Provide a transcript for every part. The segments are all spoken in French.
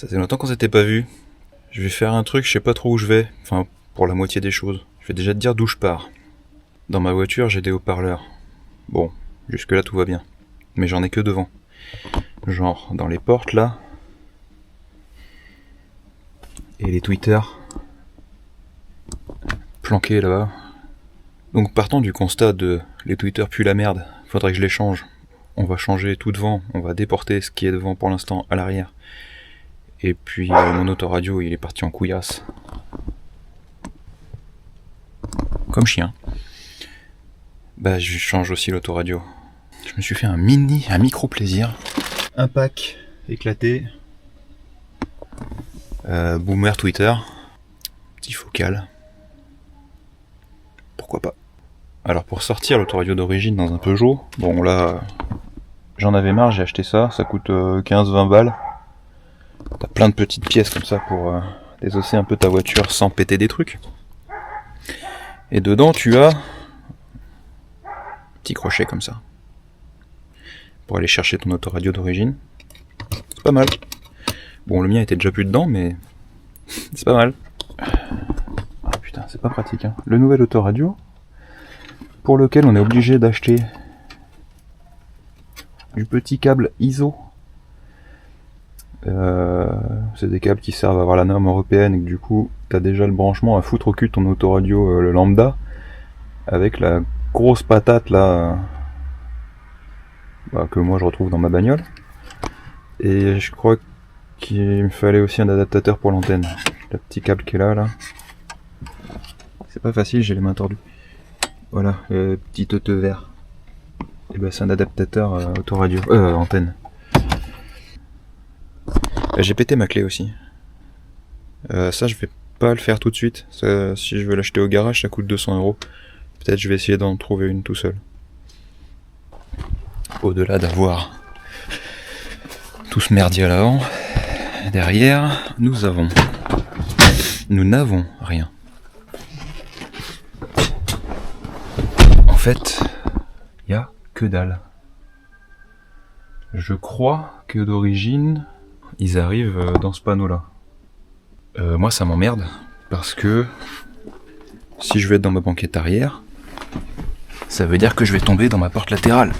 Ça fait longtemps qu'on s'était pas vu. Je vais faire un truc, je sais pas trop où je vais. Enfin, pour la moitié des choses. Je vais déjà te dire d'où je pars. Dans ma voiture, j'ai des haut-parleurs. Bon, jusque-là tout va bien. Mais j'en ai que devant. Genre, dans les portes là. Et les tweeters. Planqués là-bas. Donc partant du constat de les tweeters puent la merde, faudrait que je les change. On va changer tout devant, on va déporter ce qui est devant pour l'instant à l'arrière. Et puis mon autoradio il est parti en couillasse. Comme chien. Bah je change aussi l'autoradio. Je me suis fait un micro plaisir. Un pack éclaté. Boomer Twitter. Petit focal. Pourquoi pas. Alors pour sortir l'autoradio d'origine dans un Peugeot, bon là j'en avais marre, j'ai acheté ça, ça coûte 15-20 balles. T'as plein de petites pièces comme ça pour désosser un peu ta voiture sans péter des trucs. Et dedans tu as un petit crochet comme ça. Pour aller chercher ton autoradio d'origine. C'est pas mal. Bon le mien était déjà plus dedans mais c'est pas mal. Ah putain c'est pas pratique hein. Le nouvel autoradio pour lequel on est obligé d'acheter du petit câble ISO. C'est des câbles qui servent à avoir la norme européenne et que du coup t'as déjà le branchement à foutre au cul de ton autoradio le lambda avec la grosse patate là que moi je retrouve dans ma bagnole. Et je crois qu'il me fallait aussi un adaptateur pour l'antenne. Le petit câble qui est là. C'est pas facile, j'ai les mains tordues. Voilà, petit teuteux vert. Et ben c'est un adaptateur autoradio, antenne. J'ai pété ma clé aussi. Ça je vais pas le faire tout de suite. Ça, si je veux l'acheter au garage ça coûte 200€. Peut-être je vais essayer d'en trouver une tout seul. Au-delà d'avoir tout ce merdier à l'avant, derrière nous n'avons rien. En fait, y a que dalle. Je crois que d'origine, ils arrivent dans ce panneau-là. Moi, ça m'emmerde, parce que si je vais être dans ma banquette arrière, ça veut dire que je vais tomber dans ma porte latérale.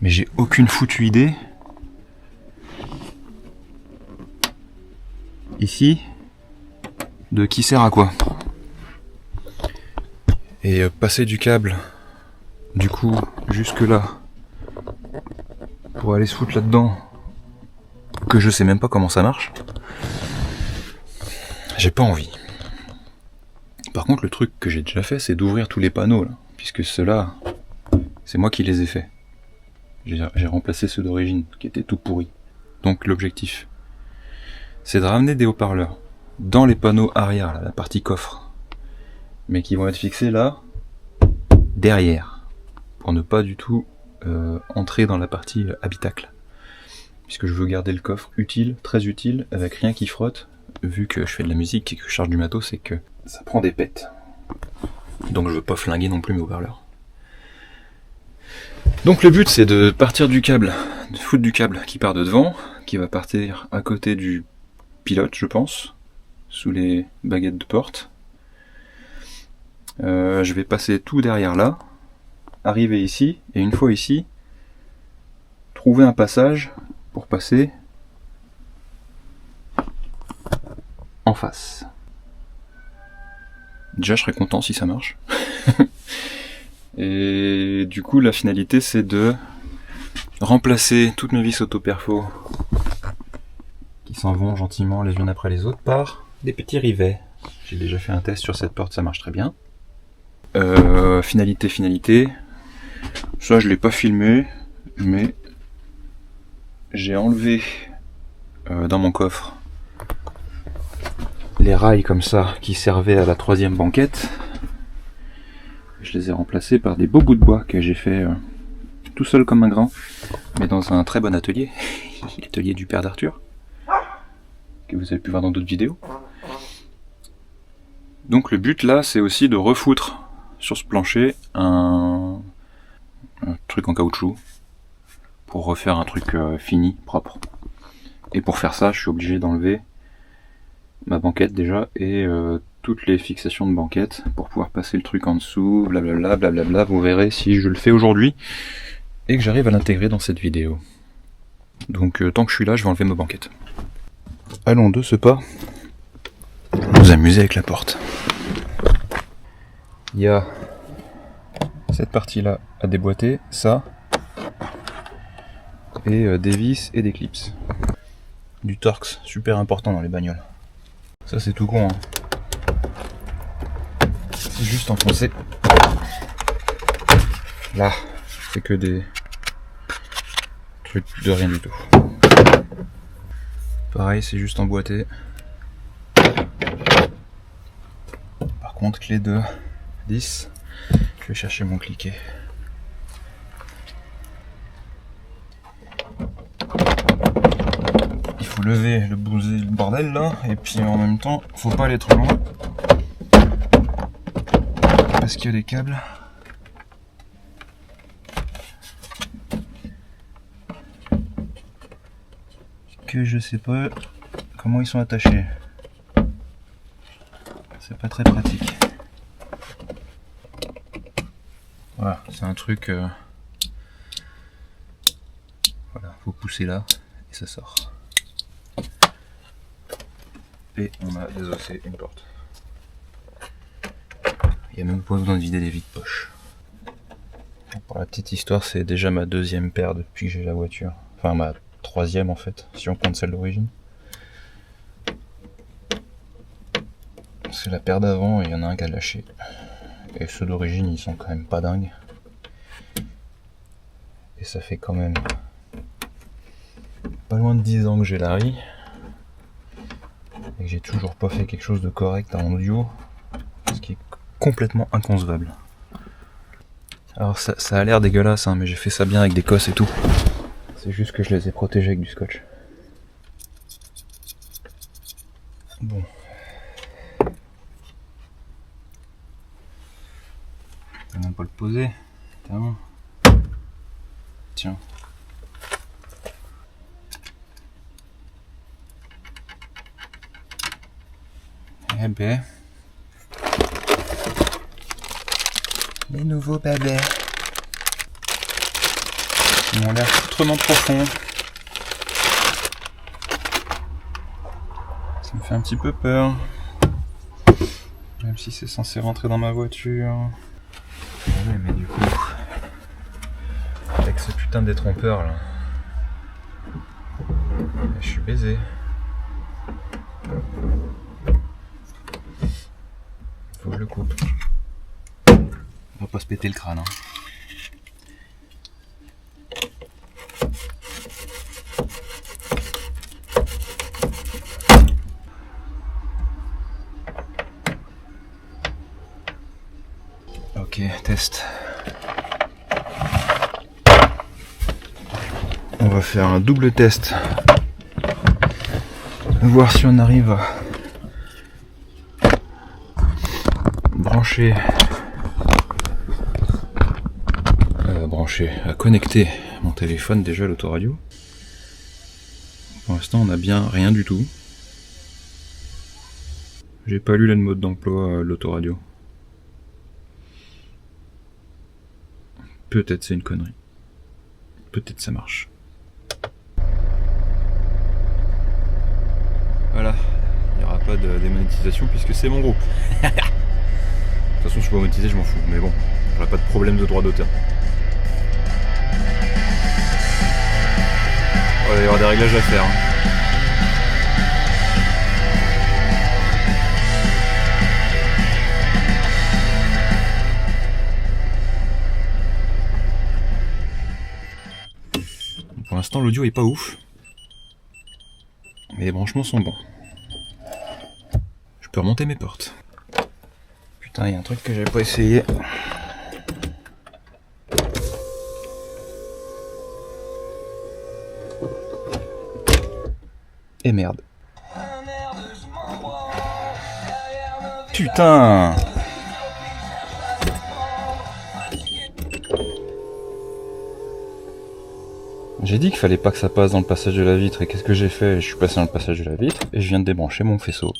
Mais j'ai aucune foutue idée. Ici, de qui sert à quoi. Et passer du câble, du coup, jusque là, pour aller se foutre là-dedans, que je sais même pas comment ça marche, j'ai pas envie. Par contre, le truc que j'ai déjà fait, c'est d'ouvrir tous les panneaux, là, puisque ceux-là, c'est moi qui les ai faits. J'ai remplacé ceux d'origine, qui étaient tout pourris. Donc l'objectif, c'est de ramener des haut-parleurs dans les panneaux arrière, là, la partie coffre, mais qui vont être fixés là, derrière, pour ne pas du tout entrer dans la partie habitacle. Puisque je veux garder le coffre utile, très utile, avec rien qui frotte, vu que je fais de la musique et que je charge du matos, c'est que ça prend des pets. Donc je veux pas flinguer non plus mes haut-parleurs. Donc le but c'est de partir du câble, de foutre du câble qui part de devant, qui va partir à côté du pilote je pense, sous les baguettes de porte. Je vais passer tout derrière là, arriver ici, et une fois ici, trouver un passage pour passer en face. Déjà je serais content si ça marche. Et du coup la finalité c'est de remplacer toutes mes vis auto-perfo qui s'en vont gentiment les unes après les autres par des petits rivets. J'ai déjà fait un test sur cette porte, ça marche très bien. Finalité, ça je l'ai pas filmé, mais j'ai enlevé dans mon coffre les rails comme ça qui servaient à la troisième banquette. Je les ai remplacés par des beaux bouts de bois que j'ai fait tout seul comme un grand, mais dans un très bon atelier, l'atelier du père d'Arthur, que vous avez pu voir dans d'autres vidéos. Donc le but là c'est aussi de refoutre sur ce plancher un truc en caoutchouc pour refaire un truc fini, propre. Et pour faire ça je suis obligé d'enlever ma banquette déjà, et toutes les fixations de banquette pour pouvoir passer le truc en dessous, blablabla, blablabla. Vous verrez si je le fais aujourd'hui et que j'arrive à l'intégrer dans cette vidéo. Donc tant que je suis là, je vais enlever ma banquette. Allons de ce pas nous amuser avec la porte. Il y a cette partie-là à déboîter, ça, et des vis et des clips. Du Torx, super important dans les bagnoles. Ça c'est tout con, hein. C'est juste enfoncé. Là, c'est que des trucs de rien du tout. Pareil, c'est juste emboîté. Par contre, clé de 10. Je vais chercher mon cliquet. Il faut lever le bordel là, et puis en même temps, faut pas aller trop loin. Parce qu'il y a des câbles. Que je sais pas comment ils sont attachés. C'est pas très pratique. Voilà, c'est un truc. Voilà, faut pousser là et ça sort. Et on a désossé une porte. Il n'y a même pas besoin de vider les vides poches. Pour la petite histoire, c'est déjà ma deuxième paire depuis que j'ai la voiture. Enfin, ma troisième en fait, si on compte celle d'origine. C'est la paire d'avant et il y en a un qui a lâché. Et ceux d'origine, ils sont quand même pas dingues. Et ça fait quand même pas loin de 10 ans que j'ai la Ri. Et que j'ai toujours pas fait quelque chose de correct en audio. Ce qui est complètement inconcevable. Alors ça a l'air dégueulasse, hein, mais j'ai fait ça bien avec des cosses et tout. C'est juste que je les ai protégés avec du scotch. Bon. Je vais même pas le poser. Tiens. Eh ben. Les nouveaux bébés. Ils ont l'air autrement profonds. Ça me fait un petit peu peur. Même si c'est censé rentrer dans ma voiture. Ouais, mais du coup, avec ce putain de détrompeur là, je suis baisé. Faut que je le coupe. On va pas se péter le crâne, hein. Ok, test. On va faire un double test. Voir si on arrive à à connecter mon téléphone déjà à l'autoradio. Pour l'instant on n'a bien rien du tout. J'ai pas lu le mode d'emploi l'autoradio. Peut-être c'est une connerie. Peut-être ça marche. Voilà, il n'y aura pas de démonétisation puisque c'est mon groupe. De toute façon, je suis pas monétisé, je m'en fous. Mais bon, j'aurai pas de problème de droit d'auteur. Il va y avoir des réglages à faire. Pour l'instant, l'audio est pas ouf. Mais les branchements sont bons. Je peux remonter mes portes. Putain, il y a un truc que j'avais pas essayé. Et merde. Putain! J'ai dit qu'il fallait pas que ça passe dans le passage de la vitre, et qu'est-ce que j'ai fait? Je suis passé dans le passage de la vitre, et je viens de débrancher mon faisceau.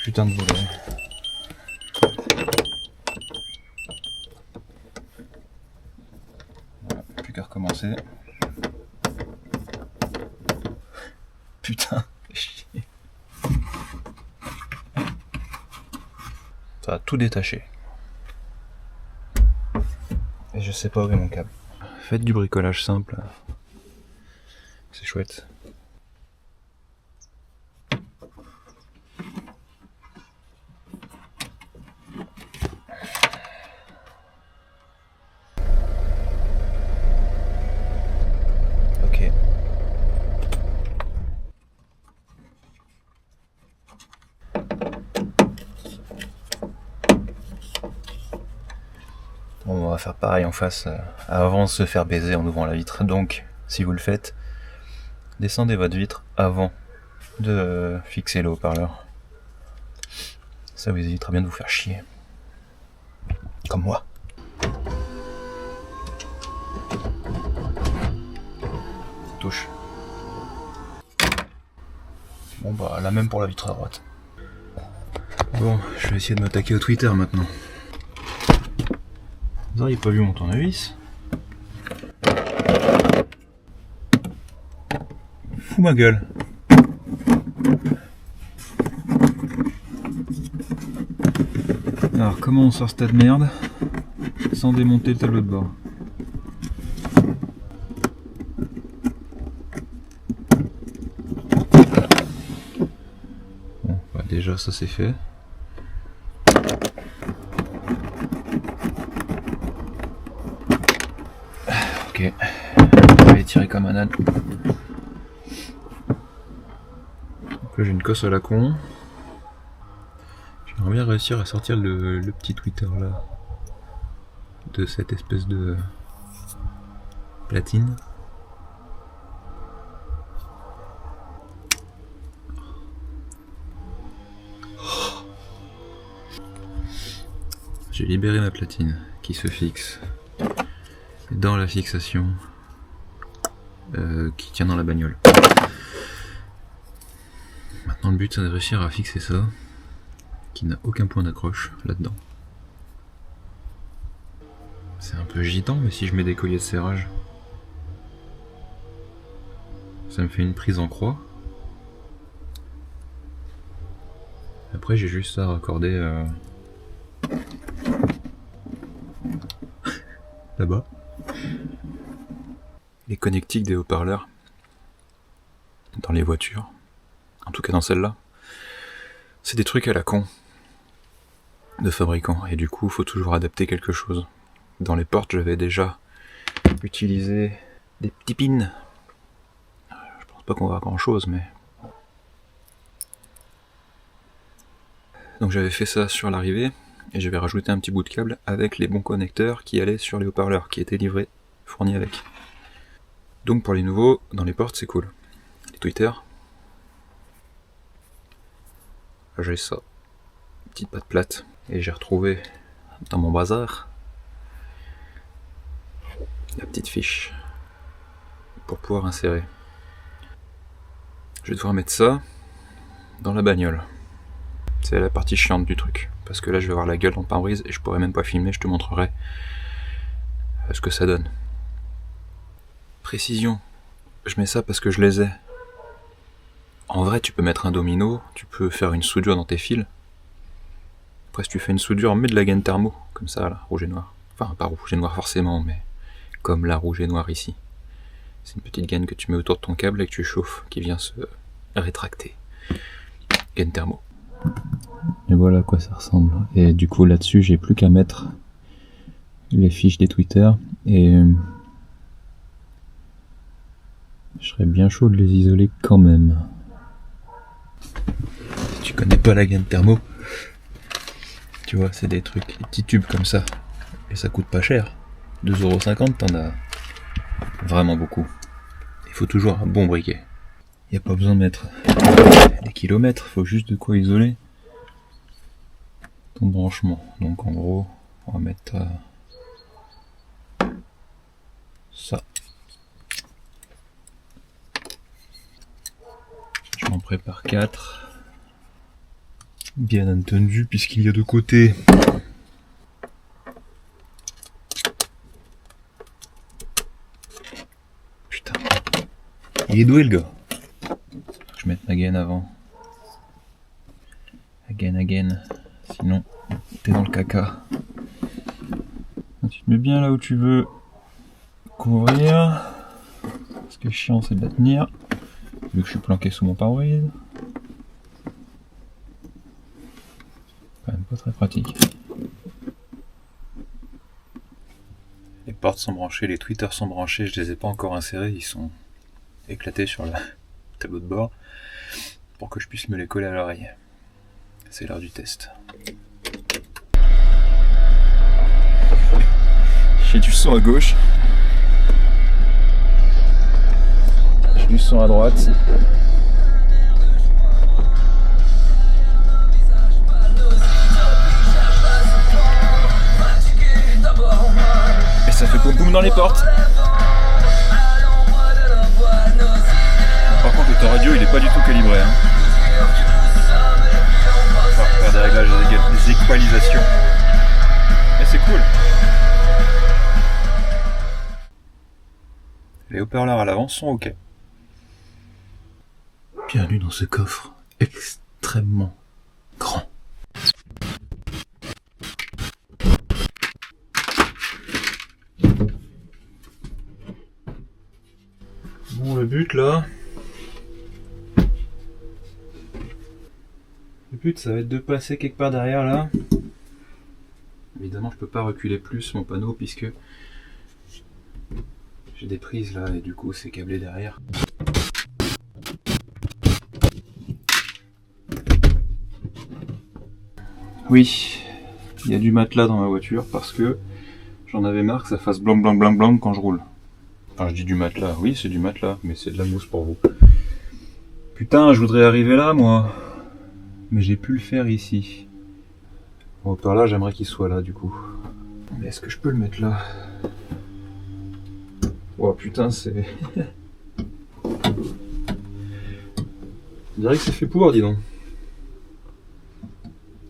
Putain de boulet. Voilà, plus qu'à recommencer. Putain, chier. Ça a tout détaché. Et je sais pas où est mon câble. Faites du bricolage simple. C'est chouette. Ok. Bon, on va faire pareil en face avant de se faire baiser en ouvrant la vitre. Donc, si vous le faites, descendez votre vitre avant de fixer le haut-parleur. Ça vous évitera bien de vous faire chier. Comme moi. Touche. Bon bah, la même pour la vitre à droite. Bon, je vais essayer de m'attaquer au Twitter maintenant. Vous n'auriez pas vu mon tournevis? Fous ma gueule. Alors, comment on sort ce tas de merde sans démonter le tableau de bord? Bon, bah déjà ça c'est fait. Ok, je vais tirer comme un âne. Donc là j'ai une cosse à la con. J'aimerais bien réussir à sortir le petit tweeter là de cette espèce de platine. J'ai libéré ma platine qui se fixe dans la fixation qui tient dans la bagnole. Maintenant le but c'est de réussir à fixer ça, qui n'a aucun point d'accroche là-dedans. C'est un peu agitant, mais si je mets des colliers de serrage, ça me fait une prise en croix. Après j'ai juste à raccorder là-bas les connectiques des haut-parleurs dans les voitures, en tout cas dans celle-là. C'est des trucs à la con de fabricant, et du coup faut toujours adapter quelque chose. Dans les portes j'avais déjà utilisé des petits pins. Je pense pas qu'on va grand chose, mais... Donc j'avais fait ça sur l'arrivée, et j'avais rajouté un petit bout de câble avec les bons connecteurs qui allaient sur les haut-parleurs, qui étaient livrés, fournis avec. Donc pour les nouveaux, dans les portes c'est cool. Les tweeters, j'ai ça, petite patte plate, et j'ai retrouvé dans mon bazar la petite fiche pour pouvoir insérer. Je vais devoir mettre ça dans la bagnole. C'est la partie chiante du truc, parce que là je vais avoir la gueule dans le pare-brise et je pourrais même pas filmer, je te montrerai ce que ça donne. Précision, je mets ça parce que je les ai. En vrai tu peux mettre un domino, tu peux faire une soudure dans tes fils. Après si tu fais une soudure, mets de la gaine thermo, comme ça là, rouge et noir. Enfin pas rouge et noir forcément, mais comme la rouge et noir ici. C'est une petite gaine que tu mets autour de ton câble et que tu chauffes, qui vient se rétracter. Gaine thermo. Et voilà à quoi ça ressemble. Et du coup là-dessus j'ai plus qu'à mettre les fiches des tweeters, et je serais bien chaud de les isoler quand même. Si tu connais pas la gaine thermo, tu vois, c'est des trucs, des petits tubes comme ça, et ça coûte pas cher. 2,50€, t'en as vraiment beaucoup. Il faut toujours un bon briquet. Il n'y a pas besoin de mettre des kilomètres, il faut juste de quoi isoler ton branchement. Donc en gros, on va mettre ça. prépare 4. Bien entendu, puisqu'il y a 2 côtés. Putain. Il est doué le gars. Faut que je mette ma gaine avant. Again. Sinon, t'es dans le caca. Tu te mets bien là où tu veux couvrir. Ce qui est chiant, c'est de la tenir. Vu que je suis planqué sous mon pare-brise. Quand même pas très pratique. Les portes sont branchées, les tweeters sont branchés, je les ai pas encore insérés, ils sont éclatés sur le tableau de bord pour que je puisse me les coller à l'oreille. C'est l'heure du test. J'ai du son à gauche. J'ai du son à droite. Et ça fait boum boum dans les portes. Par contre, le radio il est pas du tout calibré. Hein. Faut faire des réglages, des équalisations. Mais c'est cool. Les haut-parleurs à l'avant sont ok. Bienvenue dans ce coffre extrêmement grand. Bon, le but là... Le but ça va être de passer quelque part derrière là. Évidemment je peux pas reculer plus mon panneau puisque j'ai des prises là et du coup c'est câblé derrière. Oui, il y a du matelas dans ma voiture parce que j'en avais marre que ça fasse blanc blanc blanc blanc quand je roule. Enfin je dis du matelas, oui c'est du matelas, mais c'est de la mousse pour vous. Putain, je voudrais arriver là moi, mais j'ai pu le faire ici. Bon, par là j'aimerais qu'il soit là du coup. Mais est-ce que je peux le mettre là? Oh putain, c'est... Je dirais que c'est fait pour, dis donc.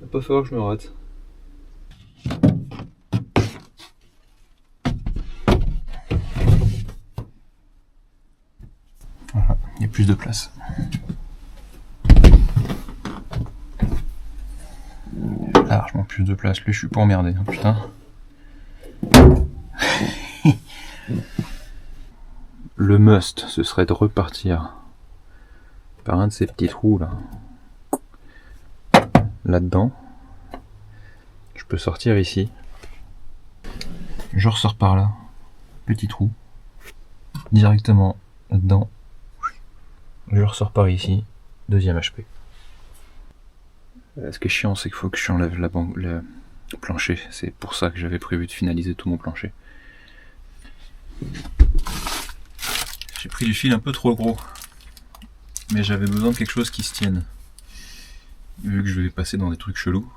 Va pas falloir que je me rate. Voilà, il y a plus de place. Largement plus de place. Lui, je suis pas emmerdé, hein, putain. Le must, ce serait de repartir par un de ces petits trous là. Là-dedans. Je peux sortir ici. Je ressors par là. Petit trou. Directement là-dedans. Je ressors par ici. Deuxième HP. Ce qui est chiant, c'est qu'il faut que j'enlève le plancher. C'est pour ça que j'avais prévu de finaliser tout mon plancher. J'ai pris du fil un peu trop gros, mais j'avais besoin de quelque chose qui se tienne. Vu que je vais passer dans des trucs chelous,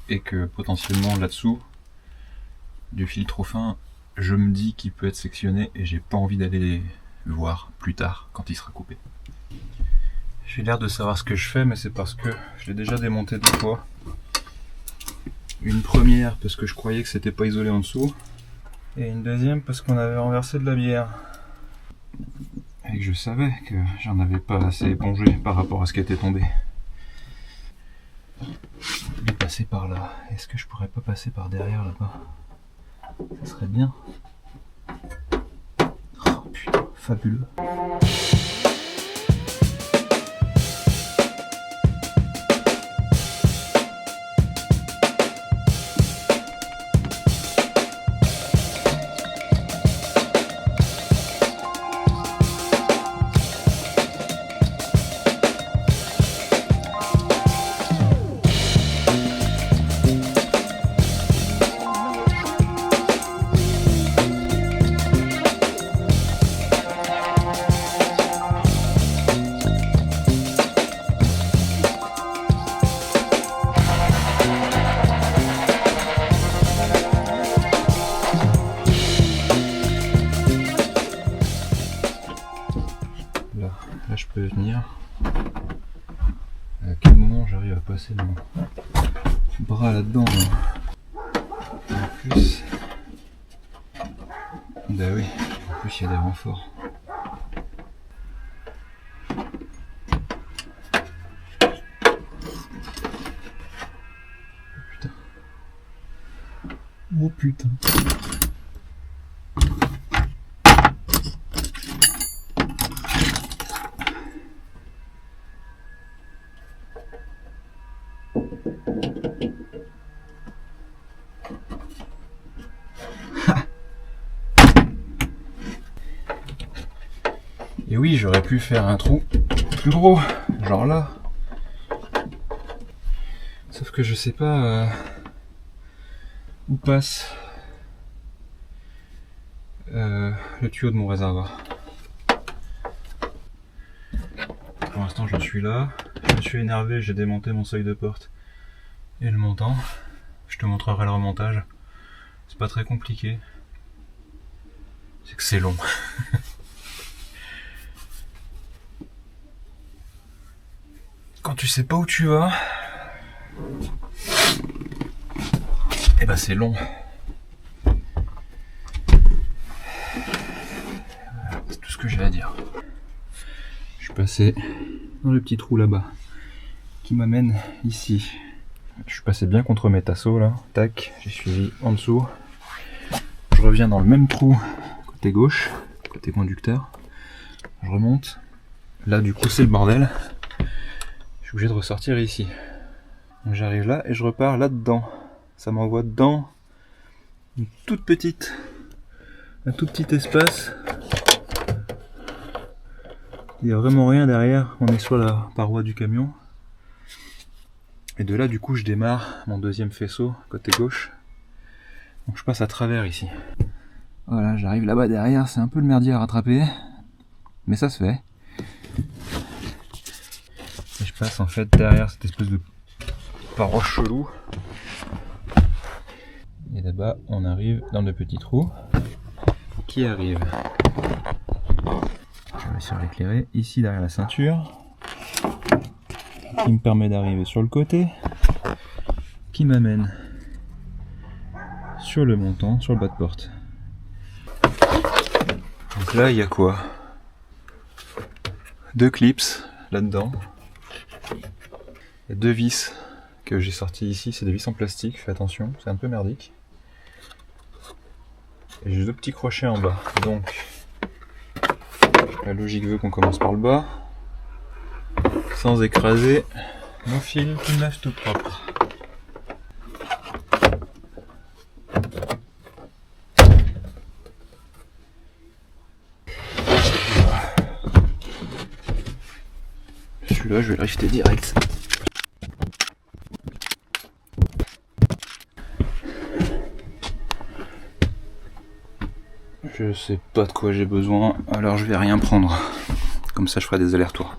et que potentiellement là-dessous, du fil trop fin, je me dis qu'il peut être sectionné et j'ai pas envie d'aller le voir plus tard quand il sera coupé. J'ai l'air de savoir ce que je fais, mais c'est parce que je l'ai déjà démonté 2 fois. Une première parce que je croyais que c'était pas isolé en dessous, et une deuxième parce qu'on avait renversé de la bière. Et que je savais que j'en avais pas assez épongé par rapport à ce qui était tombé. Je vais passer par là. Est-ce que je pourrais pas passer par derrière là-bas? Ça serait bien. Oh putain, fabuleux. Là je peux venir. À quel moment j'arrive à passer mon bras là-dedans En plus... Bah oui, en plus il y a des renforts. Putain. Oh putain. Et oui, j'aurais pu faire un trou plus gros, genre là. Sauf que je sais pas où passe le tuyau de mon réservoir. Pour l'instant, je suis là. Je me suis énervé, j'ai démonté mon seuil de porte et le montant. Je te montrerai le remontage. C'est pas très compliqué. C'est que c'est long. Quand tu sais pas où tu vas, et ben c'est long. Voilà, c'est tout ce que j'ai à dire. Je suis passé dans le petit trou là-bas qui m'amène ici. Je suis passé bien contre mes tasseaux là. Tac, j'ai suivi en dessous. Je reviens dans le même trou côté gauche, côté conducteur. Je remonte. Là du coup c'est le bordel. Je suis obligé de ressortir ici. J'arrive là et je repars là-dedans. Ça m'envoie dans une toute petite, un tout petit espace. Il n'y a vraiment rien derrière. On est sur la paroi du camion. Et de là du coup je démarre mon deuxième faisceau côté gauche. Donc je passe à travers ici. Voilà, j'arrive là-bas derrière. C'est un peu le merdier à rattraper. Mais ça se fait. Et je passe en fait derrière cette espèce de paroi chelou. Et là-bas, on arrive dans le petit trou qui arrive. Je vais réussir à l'éclairer ici derrière la ceinture, qui me permet d'arriver sur le côté, qui m'amène sur le montant, sur le bas de porte. Donc là, il y a quoi? 2 clips là-dedans. Il y a 2 vis que j'ai sorties ici, c'est des vis en plastique, fais attention, c'est un peu merdique. Et j'ai 2 petits crochets en bas, donc la logique veut qu'on commence par le bas, sans écraser nos fils tout neufs tout propres. Celui-là, je vais le rifter direct. Je sais pas de quoi j'ai besoin, alors je vais rien prendre. Comme ça, je ferai des allers-retours.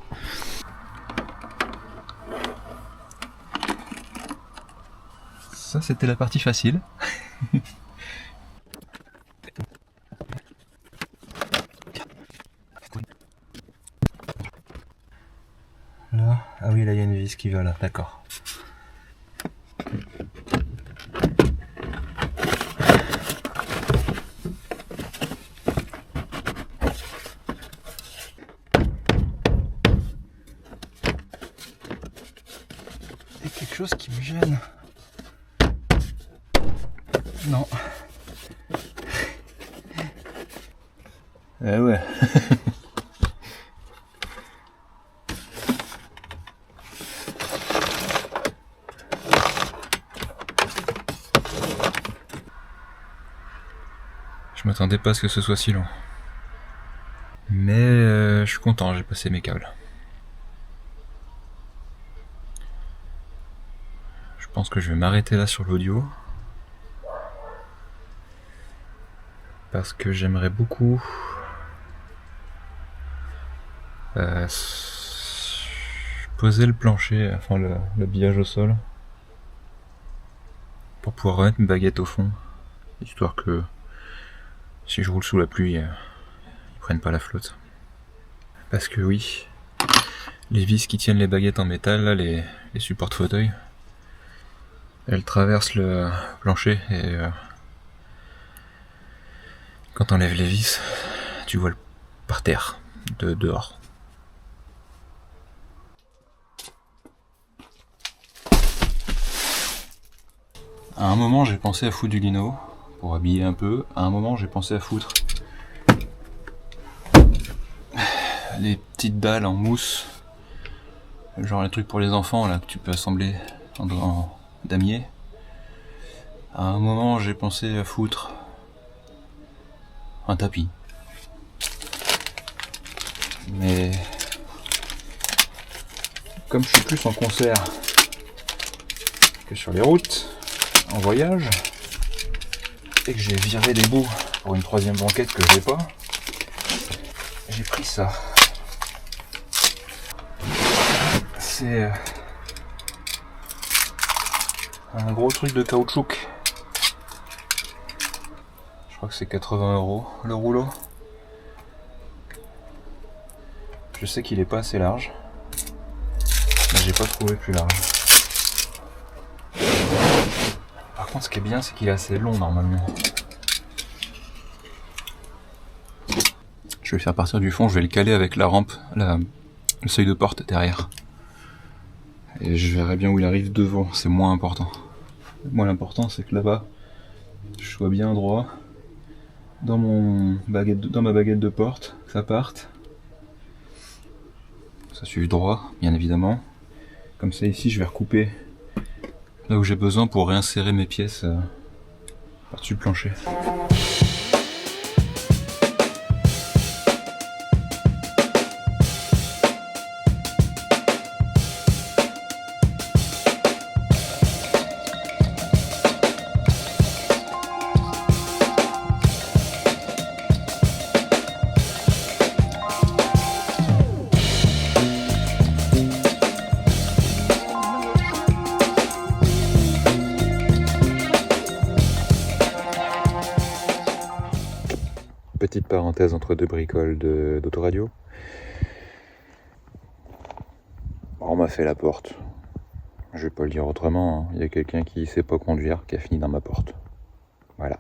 Ça, c'était la partie facile. Là, ah oui, là, il y a une vis qui va là, d'accord. Il y a quelque chose qui me gêne. Non. Eh ouais. Je m'attendais pas à ce que ce soit si long. Mais je suis content, j'ai passé mes câbles. Je pense que je vais m'arrêter là sur l'audio. Parce que j'aimerais beaucoup poser le plancher, enfin l'habillage au sol, pour pouvoir remettre mes baguettes au fond, histoire que si je roule sous la pluie, ils prennent pas la flotte. Parce que oui, Les vis qui tiennent les baguettes en métal, là, les supports de fauteuil, elles traversent le plancher et quand t'enlèves les vis, tu vois le parterre de dehors. À un moment, j'ai pensé à foutre du lino pour habiller un peu. À un moment, j'ai pensé à foutre les petites dalles en mousse, genre les trucs pour les enfants là que tu peux assembler en damier. À un moment, j'ai pensé à foutre un tapis. Mais comme je suis plus en concert que sur les routes, en voyage, et que j'ai viré des bouts pour une troisième banquette que j'ai pas, j'ai pris ça. C'est un gros truc de caoutchouc. Je crois que c'est 80€ le rouleau. Je sais qu'il est pas assez large, mais j'ai pas trouvé plus large. Par contre, ce qui est bien, c'est qu'il est assez long normalement. Je vais le faire partir du fond, je vais le caler avec la rampe, le seuil de porte derrière. Et je verrai bien où il arrive devant, c'est moins important. Moi, l'important, c'est que là-bas, je sois bien droit dans ma baguette de porte, que ça parte. Ça suive droit, bien évidemment. Comme ça, ici, je vais recouper là où j'ai besoin pour réinsérer mes pièces par-dessus le plancher. Petite parenthèse entre deux bricoles d'autoradio. On m'a fait la porte. Je vais pas le dire autrement, hein. Il y a quelqu'un qui sait pas conduire qui a fini dans ma porte. Voilà.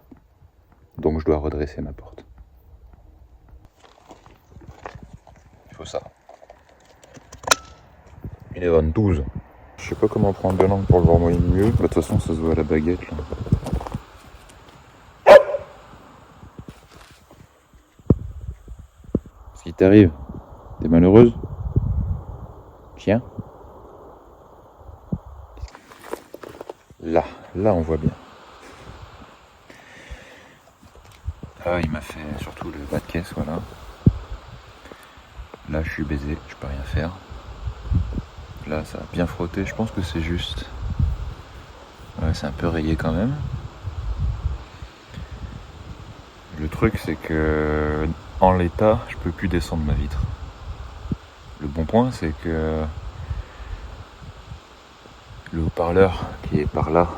Donc je dois redresser ma porte. Il faut ça. Il est 12. Je sais pas comment prendre de l'angle pour le voir mieux. De toute façon, ça se voit à la baguette là. Qu'est-ce qui t'arrive? T'es malheureuse? Tiens. Là on voit bien. Ah, il m'a fait surtout le bas de caisse, voilà. Là, je suis baisé, je peux rien faire. Là, ça a bien frotté, je pense que c'est juste. Ouais, c'est un peu rayé quand même. Le truc, c'est que en l'état, je peux plus descendre ma vitre. Le bon point, c'est que le haut-parleur qui est par là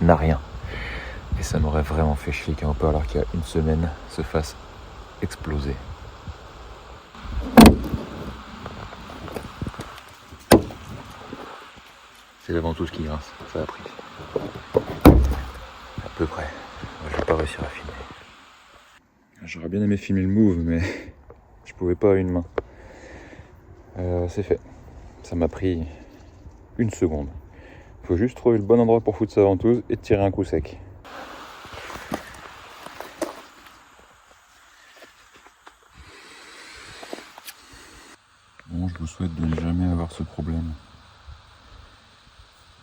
n'a rien. Et ça m'aurait vraiment fait chier qu'un haut-parleur qui a une semaine se fasse exploser. C'est la ventouse qui grince, ça a pris. À peu près. Je vais pas réussir à filmer. J'aurais bien aimé filmer le move, mais je pouvais pas à une main. C'est fait. Ça m'a pris une seconde. Faut juste trouver le bon endroit pour foutre sa ventouse et tirer un coup sec. Bon, je vous souhaite de ne jamais avoir ce problème.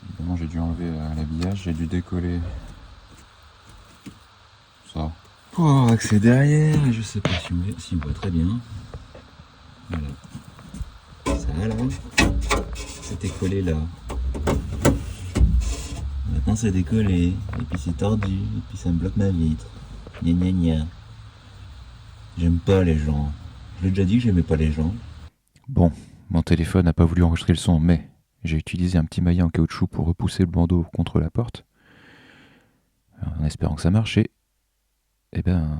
Évidemment, j'ai dû enlever l'habillage, j'ai dû décoller ça. Pour avoir accès derrière, je sais pas si on voit très bien. Voilà. Ça là, c'était collé là. Maintenant c'est décollé, et puis c'est tordu, et puis ça me bloque ma vitre. Gna gna gna. J'aime pas les gens. Je l'ai déjà dit que j'aimais pas les gens. Bon, mon téléphone n'a pas voulu enregistrer le son, mais j'ai utilisé un petit maillet en caoutchouc pour repousser le bandeau contre la porte, en espérant que ça marche, et ben,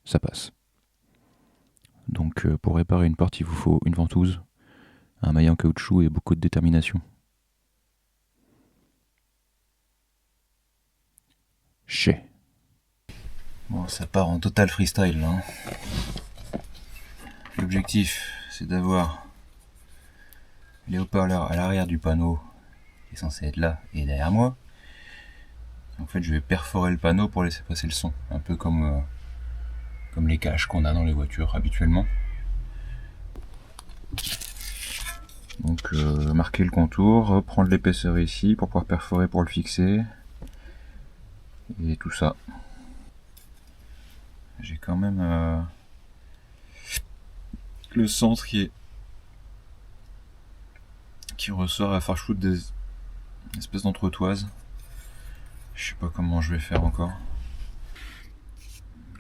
ça passe. Donc pour réparer une porte, il vous faut une ventouse, un maillet en caoutchouc et beaucoup de détermination. Chez. Bon, ça part en total freestyle là. Hein. L'objectif, c'est d'avoir les haut-parleurs à l'arrière du panneau, qui est censé être là et derrière moi. En fait, je vais perforer le panneau pour laisser passer le son, un peu comme les caches qu'on a dans les voitures habituellement. Donc marquer le contour, prendre l'épaisseur ici pour pouvoir perforer pour le fixer. Et tout ça. J'ai quand même le centre qui ressort à faire foutre des espèces d'entretoises. Je sais pas comment je vais faire encore.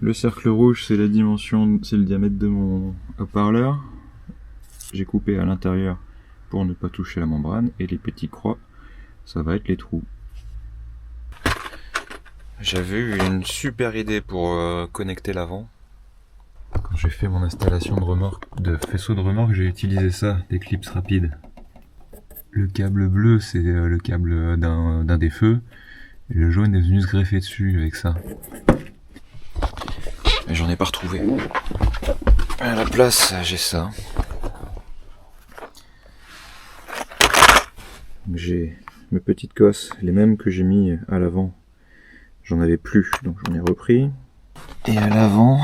Le cercle rouge, c'est la dimension, c'est le diamètre de mon haut-parleur. J'ai coupé à l'intérieur pour ne pas toucher la membrane, et les petits croix, ça va être les trous. J'avais eu une super idée pour connecter l'avant. Quand j'ai fait mon installation de faisceau de remorque, j'ai utilisé ça, des clips rapides. Le câble bleu, c'est le câble d'un des feux, et le jaune est venu se greffer dessus avec ça. Mais j'en ai pas retrouvé. À la place, j'ai ça. J'ai mes petites cosses, les mêmes que j'ai mis à l'avant. J'en avais plus, donc j'en ai repris. Et à l'avant,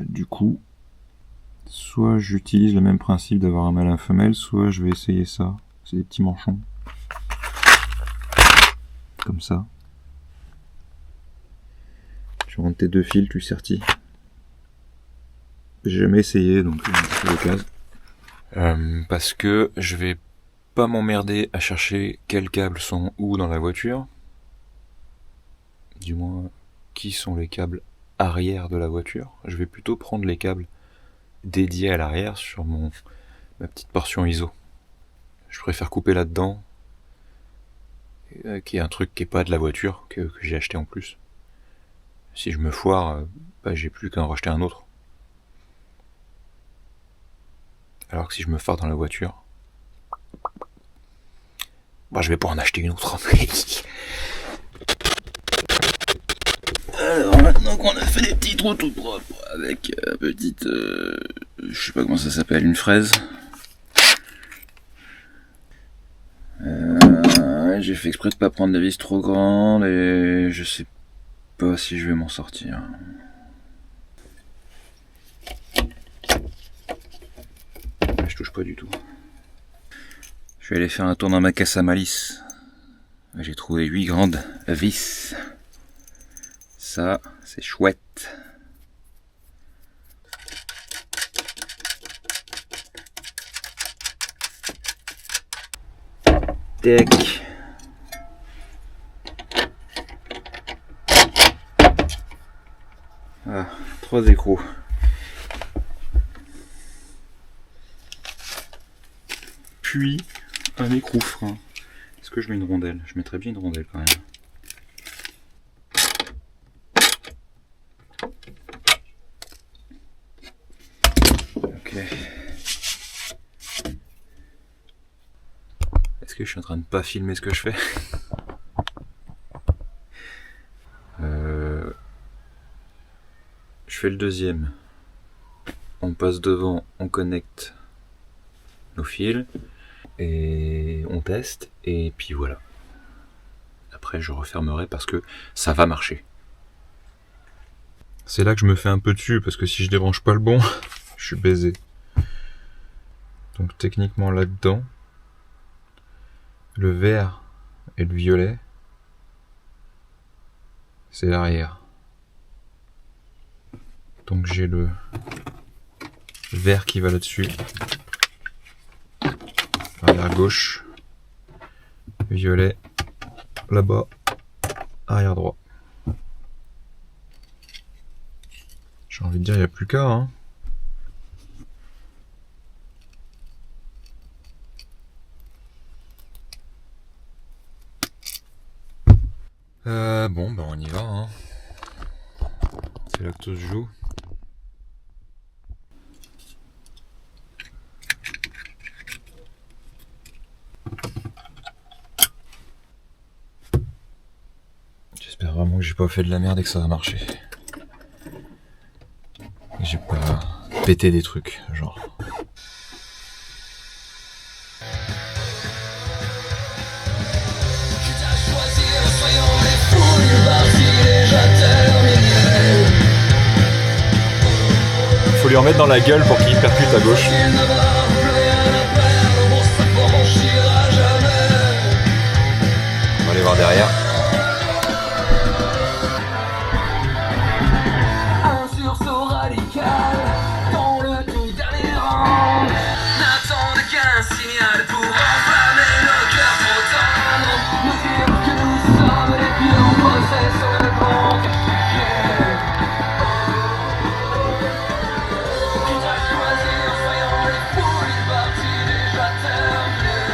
du coup, soit j'utilise le même principe d'avoir un malin femelle, soit je vais essayer ça. C'est des petits manchons. Comme ça. Tu rentres tes deux fils, tu sertis. J'ai jamais essayé, donc c'est l'occasion. Parce que je vais pas m'emmerder à chercher quels câbles sont où dans la voiture. Du moins, qui sont les câbles arrière de la voiture. Je vais plutôt prendre les câbles dédiés à l'arrière sur ma petite portion ISO. Je préfère couper là-dedans, qui est un truc qui est pas de la voiture, que j'ai acheté en plus. Si je me foire, j'ai plus qu'à en racheter un autre. Alors que si je me foire dans la voiture, je vais pas en acheter une autre. Alors maintenant qu'on a fait des petits trous tout propres avec petite, je sais pas comment ça s'appelle, une fraise. J'ai fait exprès de pas prendre des vis trop grandes et je sais pas si je vais m'en sortir. Je touche pas du tout. Je vais aller faire un tour dans ma caisse à malice. J'ai trouvé 8 grandes vis. Ça, c'est chouette. Tac. Ah, 3 écrous. Puis un écrou frein. Est-ce que je mets une rondelle? Je mettrais bien une rondelle quand même. Ok. Est-ce que je suis en train de pas filmer ce que je fais? Je fais le deuxième. On passe devant, on connecte nos fils et on teste et puis voilà. Après je refermerai parce que ça va marcher. C'est là que je me fais un peu dessus parce que si je débranche pas le bon, je suis baisé. Donc techniquement là-dedans, le vert et le violet, c'est l'arrière. Donc j'ai le vert qui va là-dessus, arrière gauche, violet là-bas, arrière droit. J'ai envie de dire, il n'y a plus qu'à. Hein. Bon, on y va. Hein. C'est là que tout se joue. que j'ai pas fait de la merde et que ça va marcher. J'ai pas pété des trucs, genre. Faut lui en mettre dans la gueule pour qu'il percute à gauche. On va aller voir derrière. Un sursaut radical dans le tout dernier rang. N'attendez qu'un signal pour enflammer le cœur trop tendre. Nous dire que nous sommes les pieds en procès sur le grand échiquier. Quitte à choisir, soyons les fous d'une partie déjà terminée.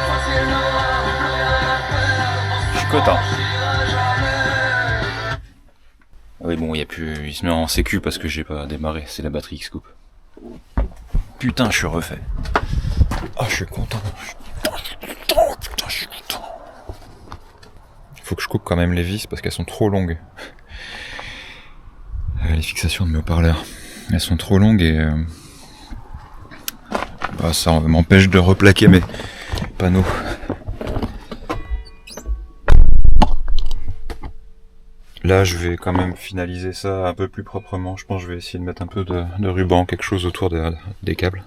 Quand il n'aura plus rien à perdre, Je suis content. Ah oui bon, il se met en sécu parce que j'ai pas démarré, c'est la batterie qui se coupe. Putain, je suis refait. Ah, je suis content. Putain, je suis content. Faut que je coupe quand même les vis parce qu'elles sont trop longues. Les fixations de mes haut-parleurs, elles sont trop longues et ça m'empêche de replaquer mes panneaux. Là, je vais quand même finaliser ça un peu plus proprement. Je pense que je vais essayer de mettre un peu de ruban, quelque chose autour des câbles.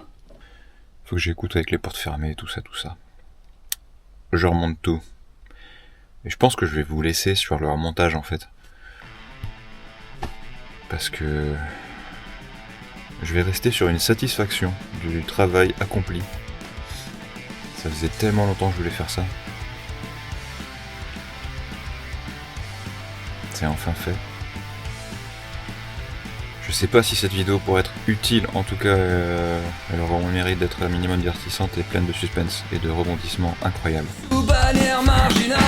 Faut que j'écoute avec les portes fermées, tout ça. Je remonte tout. Et je pense que je vais vous laisser sur le remontage en fait. Parce que je vais rester sur une satisfaction du travail accompli. Ça faisait tellement longtemps que je voulais faire ça. C'est enfin fait. Je sais pas si cette vidéo pourrait être utile, en tout cas elle aura le mérite d'être un minimum divertissante et pleine de suspense et de rebondissements incroyables. Bannière marginale.